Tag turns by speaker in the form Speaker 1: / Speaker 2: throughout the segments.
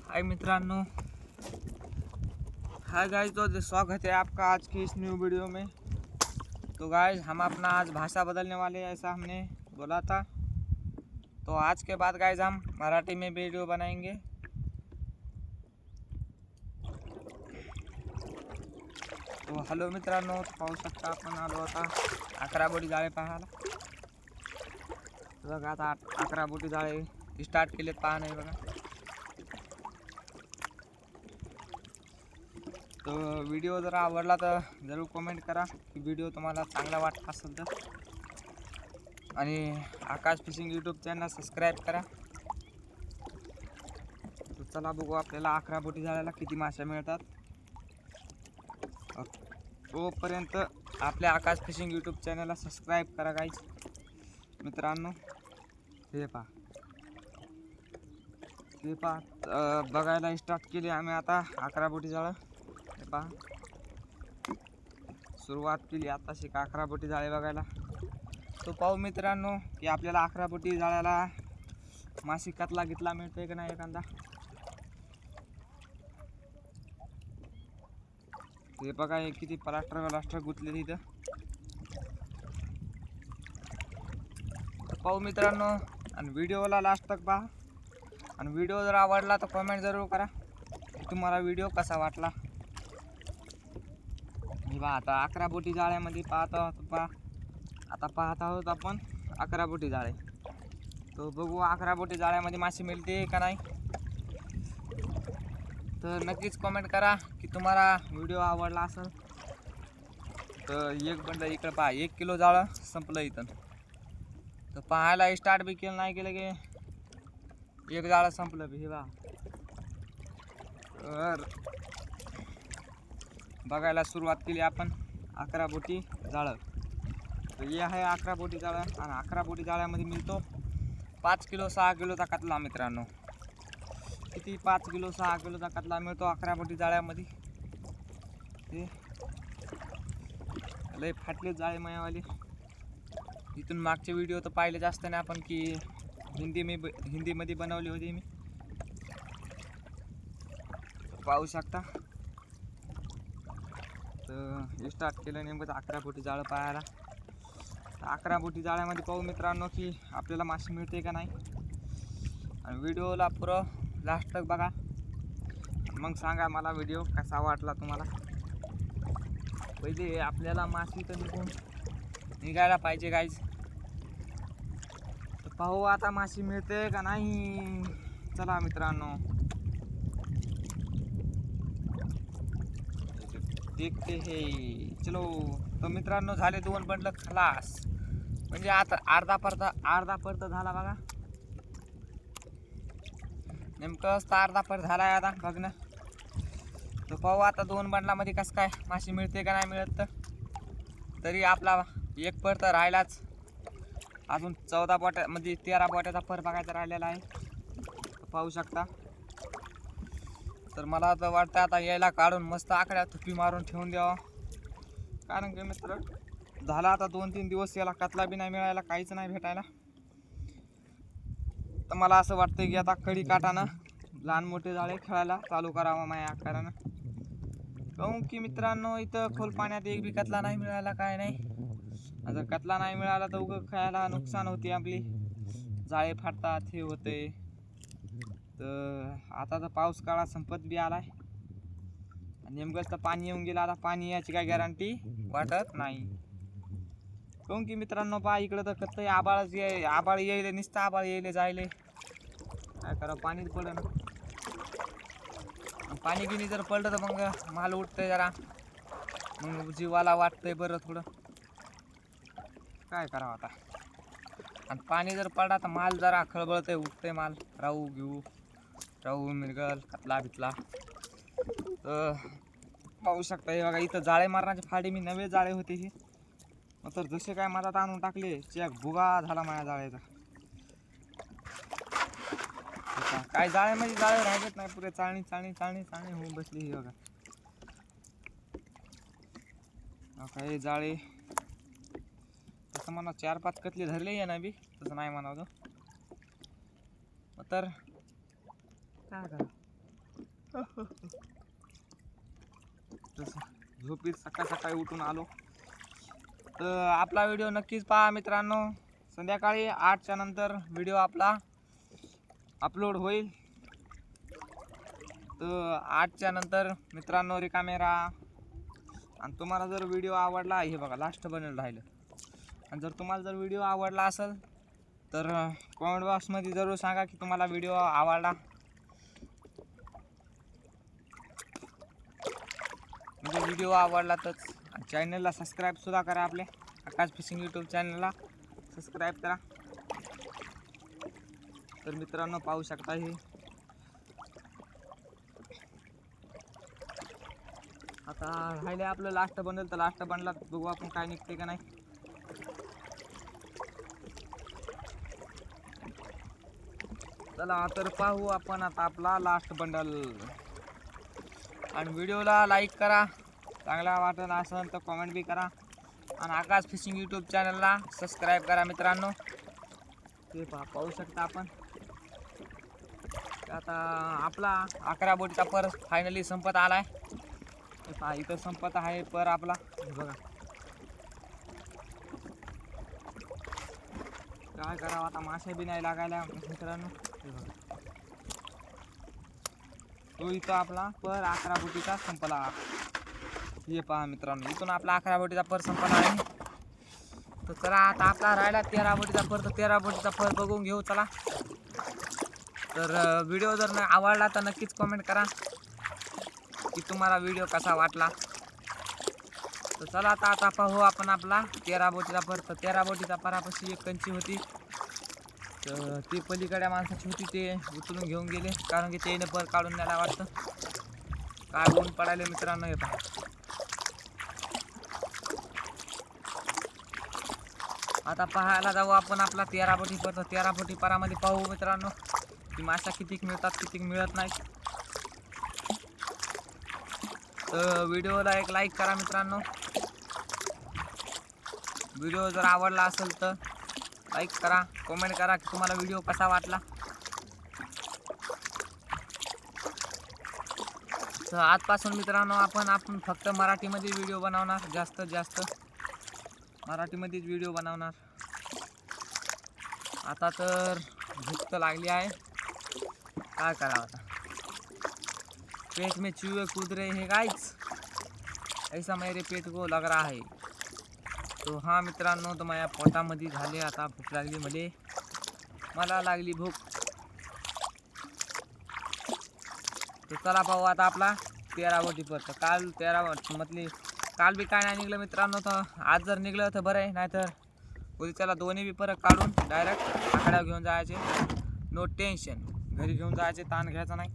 Speaker 1: हाय मित्रांनो, hi guys, तो स्वागत है आपका आज की इस न्यू वीडियो में। तो गाइस हम अपना आज भाषा बदलने वाले हैं, ऐसा हमने बोला था। तो आज के बाद गाइस हम मराठी में वीडियो बनाएंगे। तो हॅलो मित्रांनो, पाहू शकता आपण आलो आता 11 बोटी जाळे पाहायला। बघा आता 11 बोटी जाळे स्टार्ट केलेत, पहा नाही बघा। तो व्हिडिओ जर आवडला तर जरूर कमेंट करा की व्हिडिओ तुम्हाला चांगला वाटत असेल तर, आणि आकाश फिशिंग यूट्यूब चॅनल सबस्क्राईब करा। तो चला बघू आपल्याला 11 बोटी जाळ्याला किती मासे मिळतात। तोपर्यंत आपल्या आकाश फिशिंग यूट्यूब चॅनलला सबस्क्राईब करा गाईज मित्रांनो। हे पहा बघायला स्टार्ट केली आम्ही आता 11 बोटी जाळं। हे पहा सुरुवात केली आता 11 बोटी जाळे बघायला। तो पाहू मित्रांनो की आपल्याला 11 बोटी जाळ्याला मासे कतला घेतला मिळतोय का नाही एखादा। हे बघा हे किती प्लास्टर गुंतले तिथं। पाहू मित्रांनो, आणि व्हिडिओला लास्ट तक पहा, आणि व्हिडिओ जर आवडला तर कमेंट जरूर करा की तुम्हाला व्हिडिओ कसा वाटला। मी पहा आता 11 बोटी जाळ्यामध्ये पाहत आहोत आपण 11 बोटी जाळे। तो बघू 11 बोटी जाळ्यामध्ये मासे मिळते का नाही, तर नक्कीच कमेंट करा की तुम्हाला व्हिडिओ आवडला असेल तर। एक बंड इकडं पहा, 1 किलो जाळं संपलं इथं। तर पाहायला स्टार्ट बी केलं नाही केलं की एक जाळं संपलं बी। हे बघा तर बघायला सुरुवात केली आपण 11 बोटी जाळं। तर हे आहे 11 बोटी जाळं, आणि 11 बोटी जाळ्यामध्ये मिळतो 5 किलो 6 किलोचा कतला मित्रांनो। किती 5 किलो 6 किलोचा कतला मिळतो 11 बोटी जाळ्यामध्ये। ते लय फाटले जाळे मायावाली। इथून मागचे व्हिडिओ तर पाहिले जास्त नाही आपण की हिंदीमध्ये बनवली होती मी, पाहू शकता। तर स्टार्ट केलं नेमकं 11 बोटी जाळं पाहायला। 11 बोटी जाळ्यामध्ये पाहू मित्रांनो की आपल्याला मासे मिळते का नाही, आणि व्हिडिओला पुरं लास्ट तक बघा, मग सांगा मला व्हिडिओ कसा वाटला तुम्हाला। पहिले आपल्याला मासे तर निघायला पाहिजे गाईज। तर पाहू आता मासे मिळते का नाही, चला मित्रांनो देखते हे, चलो। तर मित्रांनो झाले 2 बंडल खलास, म्हणजे आता अर्धा पर्त झाला बघा। नेमकं अर्धा पर्त झालाय आता बघ ना। तर पाहू आता 2 बंडलामध्ये कसं काय मासे मिळते का नाही मिळत, तर तरी आपला एक पर्त राहिलाच। अजून 14 बोट्या म्हणजे 13 बोट्याचा पर बघायचा राहिलेला आहे, पाहू शकता। तर मला तर वाटतं आता यायला काढून मस्त आकड्या थुपी मारून ठेवून द्यावा, कारण की मित्र झाला आता 2-3 दिवस याला कतला बी नाही मिळायला, काहीच नाही भेटायला। तर मला असं वाटतं की आता कडी काटानं लहान मोठे जाळे खेळायला चालू करावं माझ्या आकारानं। काहून की मित्रांनो इथं खोल पाण्यात एक बी कतला नाही मिळायला, काय नाही। जर कतला नाही मिळाला तर उगं खेळायला नुकसान होते, आपली जाळे फाटतात, हे होते। तर आता तर पाऊस काळा संपत बी आलाय, नेमकंच तर पाणी येऊन गेलं। आता पाणी याची काय गॅरंटी वाटत नाही, काहून की मित्रांनो पहा इकडं तर कत्तही आबाळ येईल, नुसतं आबाळ येईल जायले, काय करा पाणीच पडलं ना। पाणी गिनी जर पडलं तर मग माल उठतंय जरा, मग जीवाला वाटतंय बरं थोडं, काय करावं आता। आणि पाणी जर पडला तर माल जरा खळबळतंय, उठतंय माल, राहू मिरगल कतला बितला। तर पाहू शकता हे बघा इथं जाळे मारण्याचे फाडे मी नवे जाळे होते हे, तर जसे काय मधात आणून टाकले चेक भुगा झाला माझ्या जाळ्याचा। काय जाळ्यामध्ये जाळे राहिलेत नाही, पुरे चाळणी होऊन बसली ही बघा। हे जाळे तसं म्हणा 4-5 कतले धरले आहे ना बी, तसं नाही म्हणावं तर काय करा। तसं झोपीत सकाळ सकाळी उठून आलो. तर आपला व्हिडिओ नक्कीच पहा मित्रांनो. संध्याकाळी 8च्या नंतर व्हिडिओ आपला अपलोड होईल. तर 8च्या नंतर मित्रांनो रिकामे राहा. आणि तुम्हाला जर व्हिडिओ आवडला, हे बघा लास्ट बनेल राहिलं. आणि जर तुम्हाला जर व्हिडिओ आवडला असेल तर कमेंट बॉक्समध्ये जरूर सांगा की तुम्हाला व्हिडिओ आवडला. म्हणजे व्हिडिओ आवडला तर चॅनलला सबस्क्राईबसुद्धा करा. आपल्या आकाश फिशिंग यूट्यूब चॅनलला सबस्क्राईब करा. तर मित्रांनो पाहू शकता हे आता राहिले आपलं लास्ट बनेल. तर लास्ट बनला बघू आपण काय निघते का नाही. चला तर पाहू आपण आता आपला लास्ट बंडल. आणि व्हिडिओला लाईक करा, चांगला वाटत असेल तर कमेंट बी करा. आणि आकाश फिशिंग यूट्यूब चॅनलला सबस्क्राईब करा मित्रांनो. ते पाहू शकता आपण आता आपला 11 बोटीचा पर फायनली संपत आलाय. पहा इथं संपत आहे पर आपला. बघा काय करावं आता, मासे बी नाही लागायला मित्रांनो. तो इथं आपला पर 11 बोटीचा संपला. हे पहा मित्रांनो, इथून आपला 11 बोटीचा पर संपला आहे. तर चला आता आपला राहिला 13 बोटीचा पर. तर 13 बोटीचा पर बघून घेऊ चला. तर व्हिडिओ जर नाही आवडला तर नक्कीच कमेंट करा की तुम्हाला व्हिडिओ कसा वाटला. तर चला आता पाहू आपण आपला 13 बोटीचा पर. तर 13 बोटीचा परापाशी एक कंची होती. तर ती पलीकडल्या माणसाची होती, ते उचलून घेऊन गेले कारण की त्याने पर काढून न्यायला वाटतं. काय ऊन पडायले मित्रांनो. हे पहा आता पाहायला जाऊ आपण आपला 13 बोटी पर. तर 13 बोटी परामध्ये पाहू मित्रांनो की मासा कितीक मिळतात कितीक मिळत नाही. तर व्हिडिओला एक लाईक करा मित्रांनो. व्हिडिओ जर आवडला असेल तर लाईक करा, कमेंट करा की तुम्हाला व्हिडिओ कसा वाटला. तर आजपासून मित्रांनो आपण फक्त मराठीमध्ये व्हिडिओ बनवणार. जास्त मराठीमध्येच व्हिडिओ बनवणार. आता तर भूक तर लागली आहे, काय करावं आता. पेट में चूहे कूद रहे हैं गाइस, ऐसा मेरे पेट को लग रहा है. तो हा मित्रांनो, तर माझ्या पोटामध्ये झाले आता भूक लागली. मला लागली भूक. तर चला पाहू आता आपला 13 बोटी पर. तर काल 13 मधली काल बी काय नाही निघलं मित्रांनो. तर आज जर निघलं तर बरं आहे, नाहीतर उद्याच्याला दोन्ही बी परत काढून डायरेक्ट आकड्यावर घेऊन जायचे. नो टेन्शन, घरी घेऊन जायचे, ताण घ्यायचा नाही.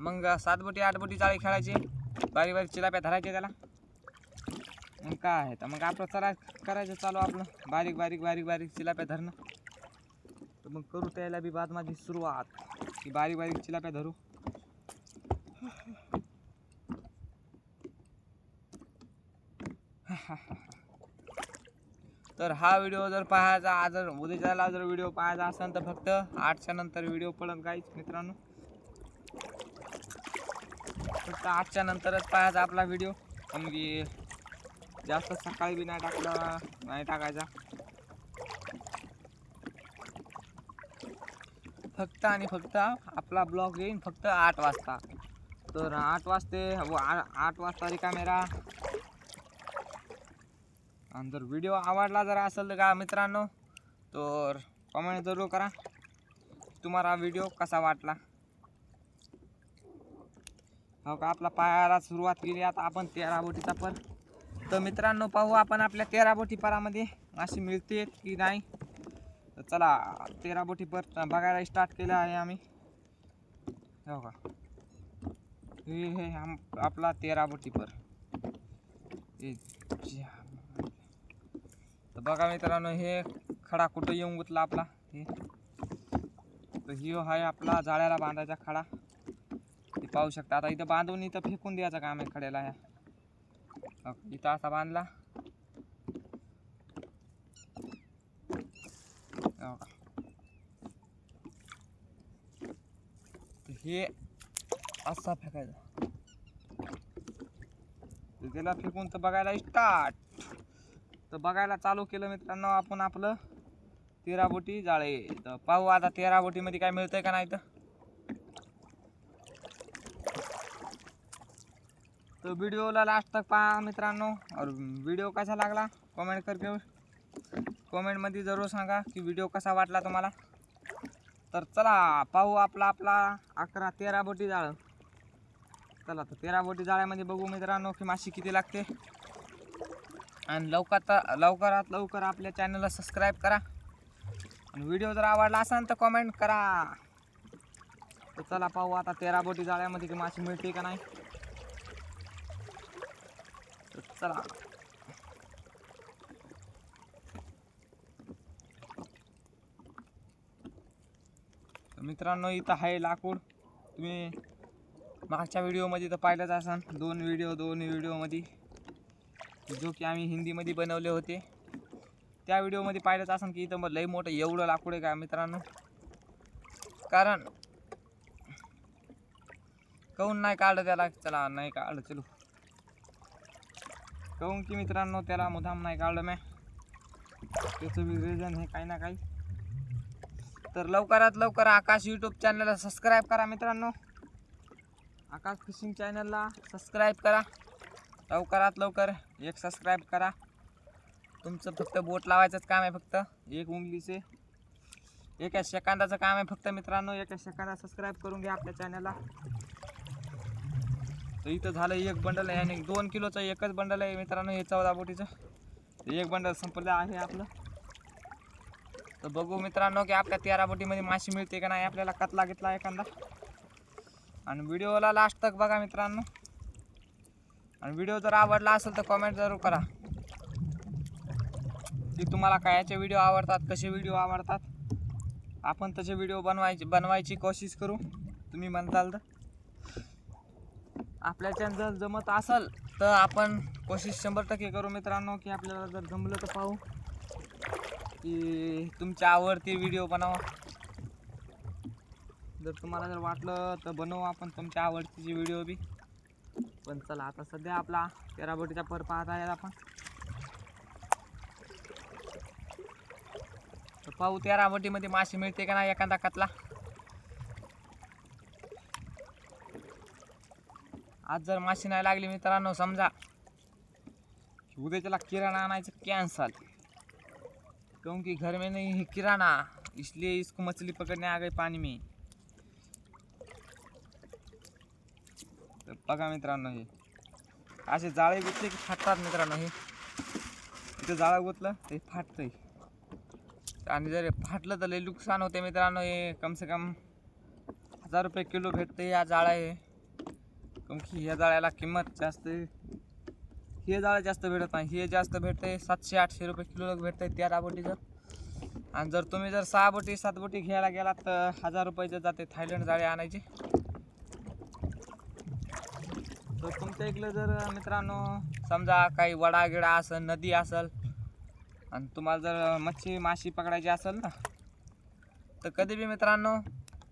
Speaker 1: मग 7 बोटी 8 बोटी जाळी खेळायची, बारीक चिलाप्या धरायचे त्याला. मग काय आहे तर मग आपलं चला करायचं चालू आपलं बारीक चिलाप्या धरणं. तर मग करू त्याला बी बाद माझी सुरुवात की बारीक चिलाप्या धरू. तर हा व्हिडिओ जर पाहायचा आज उद्याच्याला जर व्हिडिओ पाहायचा असेल तर फक्त 8च्या नंतर व्हिडिओ पडत गाईच मित्रांनो. फक्त 8च्या नंतरच पाहायचा आपला व्हिडिओ. पण की जास्त सकाळी बी नाही टाकायचा. फक्त आणि फक्त आपला ब्लॉग येईल फक्त 8 वाजता. तर 8 वाजता रिकामे राहा. आणि जर व्हिडिओ आवडला जर असेल तर का मित्रांनो, तर कमेंट जरूर करा तुम्हाला व्हिडिओ कसा वाटला. हो का आपला पाहायला सुरुवात केली आता आपण 13 बोटीचा पर. तर मित्रांनो पाहू आपण आपल्या 13 बोटी परामध्ये मासे मिळते की नाही. तर चला 13 बोटी पर बघायला स्टार्ट केलं आहे आम्ही. हो का हे आपला 13 बोटी पर. तर बघा मित्रांनो, हे खडा कुठं येऊन गुतला आपला. हे तर हिओ आहे आपला जाळ्याला बांधायचा खडा. ते पाहू शकता. आता इथं बांधून इथं फेकून द्यायचं काम आहे खड्याला. ह्या इथं असा बांधला. हे असा फेकायचा. त्याला फेकून तर बघायला स्टार्ट. तर बघायला चालू केलं मित्रांनो आपण आपलं 13 बोटी जाळे. तर पाहू आता 13 बोटीमध्ये काय मिळतंय का नाही. तो व्हिडिओला लास्ट तक पहा मित्रांनो. और व्हिडिओ कसा लागला कमेंटमध्ये जरूर सांगा की व्हिडिओ कसा वाटला तुम्हाला. तर चला पाहू आपला 13 बोटी जाळं. चला तर 13 बोटी जाळ्यामध्ये बघू मित्रांनो की माशी किती लागते. आणि लवकरात लवकर आपल्या चॅनलला सबस्क्राईब करा. आणि व्हिडिओ जर आवडला असेल तर कमेंट करा. तर चला पाहू आता 13 बोटी जाळ्यामध्ये की माशी मिळते का नाही. तर चला. तर मित्रांनो इथं आहे लाकूड. तुम्ही मागच्या व्हिडिओमध्ये तर पाहिलंच असाल. दोन व्हिडिओमध्ये जो की आम्ही हिंदीमध्ये बनवले होते त्या व्हिडिओमध्ये पाहिलंच असाल की इथं लई मोठं एवढं लाकूड आहे का मित्रांनो. कारण काहून नाही काढलं त्याला. चला नाही काढलं चलो. काहून की मित्रांनो त्याला मुद्दाम नाही काढलं मी. त्याचं बी रिझन हे काही ना काही. तर लवकरात लवकर आकाश यूट्यूब चॅनलला सबस्क्राईब करा मित्रांनो. आकाश फिशिंग चॅनलला सबस्क्राईब करा. लवकरात लवकर एक सबस्क्राईब करा. तुमचं फक्त बोट लावायचंच काम आहे. फक्त एक उंगलीचे 1 सेकंदाचं काम आहे फक्त मित्रांनो. 1 सेकंदात सबस्क्राईब करून घ्या आपल्या चॅनलला. तर इथं झालं एक बंडल आहे आणि 2 किलोचं एकच बंडल आहे मित्रांनो हे 14 बोटीचं. एक बंडल संपलं आहे आपलं. तर बघू मित्रांनो की आपल्या 13 बोटीमध्ये माशी मिळते का नाही. आपल्याला कतला घेतला एखादा. आणि व्हिडिओला लास्ट तक बघा मित्रांनो. आणि व्हिडिओ जर आवडला असेल तर कमेंट जरूर करा की तुम्हाला कायचे व्हिडिओ आवडतात, कसे व्हिडिओ आवडतात. आपण तसे व्हिडिओ बनवायची कोशिश करू. तुम्ही म्हणताल तर आपल्या चॅनल जमत असेल तर आपण कोशिश 100% करू मित्रांनो की आपल्याला जर जमलं तर पाहू की तुमच्या आवडती व्हिडिओ बनवा. जर तुम्हाला जर वाटलं तर बनवू आपण तुमच्या आवडतीची व्हिडिओ बी. पण चला आता सध्या आपला 13 बोटीचा पर पाहत आहे आपण. तर पाहू 13 बोटीमध्ये माशी मिळते का नाही एखादा कतला. आज जर माशी नाही लागली मित्रांनो समजा उद्या त्याला किराणा आणायचं कॅन्सल. क्योंकि घर में नहीं है किराना इसलिए इसको मछली पकड़ने आ गए पानी में. तर बघा मित्रांनो हे असे जाळे गुतले की फाटतात मित्रांनो. हे इथं जाळं गुतलं ते फाटतंय. आणि जर फाटलं तर लई नुकसान होते मित्रांनो. हे कम से कम 1000 रुपये किलो भेटते या जाळा. हे क्योंकि ह्या जाळ्याला किंमत जास्त आहे. हे जाळं जास्त भेटत नाही. हे जास्त भेटते 700-800 रुपये किलो भेटते 13 बोटीचं. आणि जर तुम्ही जर 6 बोटी 7 बोटी घ्यायला गेलात तर 1000 रुपयाचं जाते थायलंड जाळे आणायचे. तर तुमच्या इकडं जर मित्रांनो समजा काही वडा गिडा असेल, नदी असेल आणि तुम्हाला जर माशी पकडायची असेल ना तर कधी बी मित्रांनो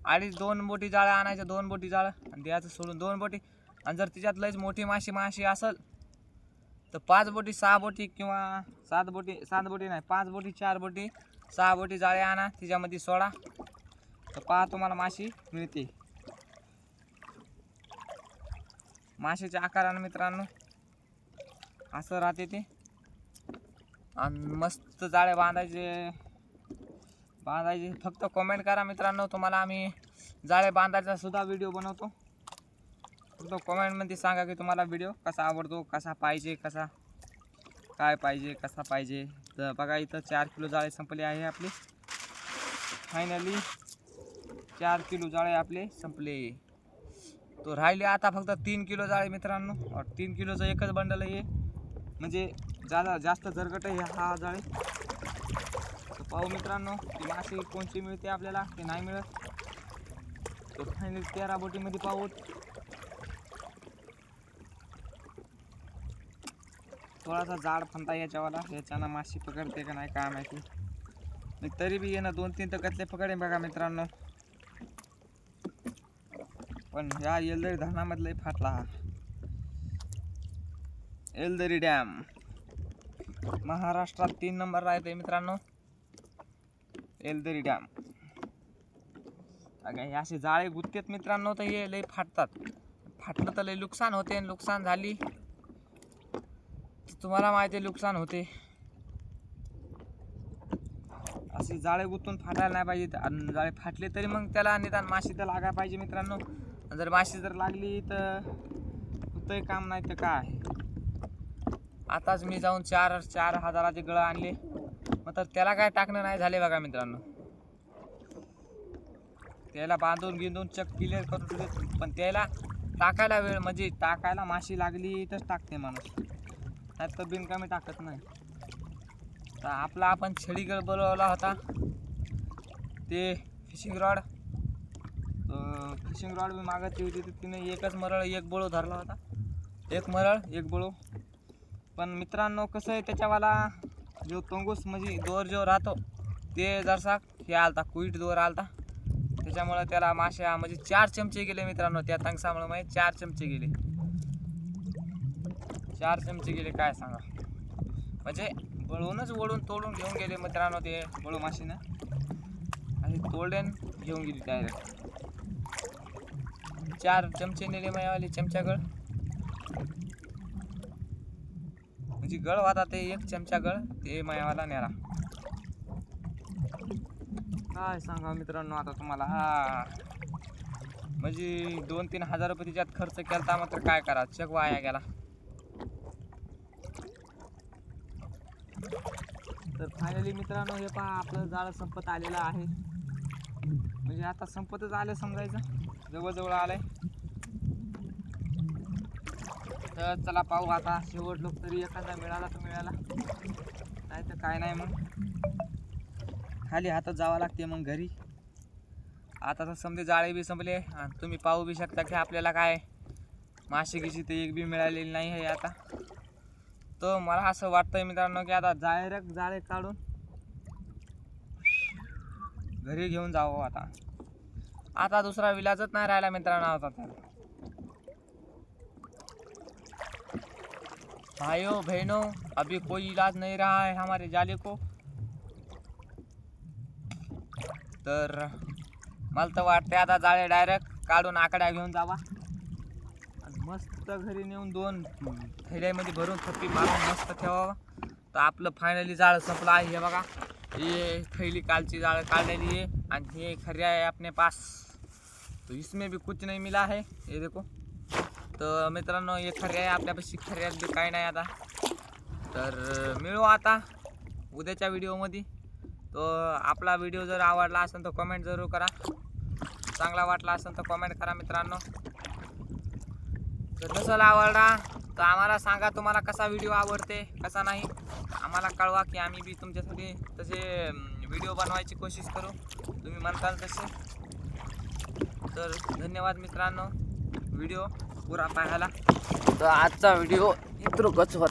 Speaker 1: 2.5 बोटी जाळं आणायचं. 2 बोटी जाळं आणि द्यायचं सोडून 2 बोटी. आणि जर तिच्यात लईच मोठी माशी असेल तर 5 बोटी 6 बोटी किंवा 7 बोटी नाही 5 बोटी 4 बोटी 6 बोटी जाळे आणा. तिच्यामध्ये सोडा तर पहा तुम्हाला माशी मिळते. माशीच्या आकारानं मित्रांनो असं राहते ते. आणि मस्त जाळे बांधायचे. फक्त कमेंट करा मित्रांनो. तुम्हाला आम्ही जाळे बांधायचा सुद्धा व्हिडिओ बनवतो. फक्त कमेंटमध्ये सांगा की तुम्हाला व्हिडिओ कसा आवडतो, कसा पाहिजे, काय पाहिजे, कसा पाहिजे. तर बघा इथं 4 किलो जाळे संपले आहे आपले. फायनली 4 किलो जाळे आपले संपले. तो राहिले आता फक्त 3 किलो जाळे मित्रांनो. और 3 किलोचं एकच बंडल आहे. म्हणजे जास्त जरगट आहे हा जाळे. तर पाहू मित्रांनो की माशी कोणची मिळते आपल्याला ते नाही मिळत. तर फायनली 13 बोटीमध्ये पाहू. थोडासा जाड फंटा याच्यावाला. याच्यानं माशी पकडते का नाही काय माहिती. तरी बी येणं 2-3 तर कतले पकडे बघा मित्रांनो. पण ह्या येलदरी धरणामधलाही फाटला हा. येलदरी डॅम महाराष्ट्रात 3 नंबर राहते मित्रांनो. येलदरी डॅम हे असे जाळे गुत्तेत मित्रांनो, तर हे लय फाटतात. फाटलं तर लय नुकसान होते. नुकसान झाली तुम्हाला माहिती आहे, नुकसान होते. असे जाळे गुंतून फाटायला नाही पाहिजे. आणि जाळे फाटले तरी मग त्याला निदान माशी तर लागायला पाहिजे मित्रांनो. जर माशी जर लागली तर होतंय काम, नाही तर काय. आताच मी जाऊन 4,000चे गळ आणले, मग तर त्याला काय टाकणं नाही झाले बघा मित्रांनो. त्याला बांधून गिंधून चक क्लिअर करून ठेवले, पण त्याला टाकायला वेळ, म्हणजे टाकायला माशी लागली तर टाकते माणूस, नाही तर बिनकामी टाकत नाही. तर आपला आपण छडीगळ बोलवला होता, ते फिशिंग रॉड मी मागत होती. तर तिने एकच मरळ एक बळू धरला होता. एक मरळ एक बळू. पण मित्रांनो कसं आहे, त्याच्यावाला जो तंगूस म्हणजे दोर जो राहतो ते जरसा हे आलता, कुईट दोर आलता. त्याच्यामुळे त्याला माश्या म्हणजे 4 चमचे गेले मित्रांनो. त्या तंगसामुळे म्हणजे 4 चमचे गेले. 4 चमचे गेले काय सांगा. म्हणजे बळूनच ओढून तोडून घेऊन गेले मित्रांनो ते बळू माशीनं. आणि तोडून घेऊन गेली डायरेक्ट. 4 चमचे नेले मायावाली चमचागळ. म्हणजे गळ होता ते 1 चमचा गळ, ते मायावाला नेला. काय सांगा मित्रांनो आता तुम्हाला. हा म्हणजे 2-3 हजार रुपये त्याच्यात खर्च केला, मात्र काय करा, चक वाया गेला. तर फायनली मित्रांनो हे पहा, आपलं जाळं संपत आलेलं आहे. म्हणजे आता संपतच आलं समजायचं, जवळजवळ आलंय. तर चला पाहू आता, शेवट लोक तरी एखादा मिळाला तर मिळाला, नाही तर काय नाही. मग खाली हातात जावं लागते मग घरी. आता तर समजे जाळे बी संपले आणि तुम्ही पाहू बी शकता की आपल्याला काय मासे गिशी तर एक बी मिळालेली नाही आहे आता. तर मला असं वाटतंय मित्रांनो की आता जाळे काढून घरी घेऊन जावं. आता दुसरा विलाजच नाही राहिला मित्रांनो. आता तर भाइयों बहनों, अभी कोई इलाज नहीं रहा है हमारे जाले को. तर मला तर वाटते आता जाळे डायरेक्ट काढून आकड्या घेऊन जावा आणि मस्त घरी नेऊन 2 थैल्यामध्ये भरून थप्पी मारून मस्त ठेवावा. तर आपलं फायनली जाळं संपलं आहे. हे बघा, ये थैली कालची जाळं काढलेली आहे आणि ये खरिया है अपने पास. तो इसमें भी कुछ नहीं मिला है, ये देखो. तर मित्रांनो हे खरिया आहे आपल्यापाशी. खरियात बी काही नाही आता. तर मिळू आता उद्याच्या व्हिडिओमध्ये. तो आपला व्हिडिओ जर आवडला असेल तर कमेंट जरूर करा. चांगला वाटला असेल तर कमेंट करा मित्रांनो. जर नसेल आवडला तर आम्हाला सांगा तुम्हाला कसा व्हिडिओ आवडते कसा नाही. आम्हाला कळवा की आम्ही बी तुमच्यासाठी तसे व्हिडिओ बनवायची कोशिश करू, तुम्ही म्हणताल तसे. तर धन्यवाद मित्रांनो व्हिडिओ पुरा पाहायला. तर आजचा व्हिडिओ इतकंच होता.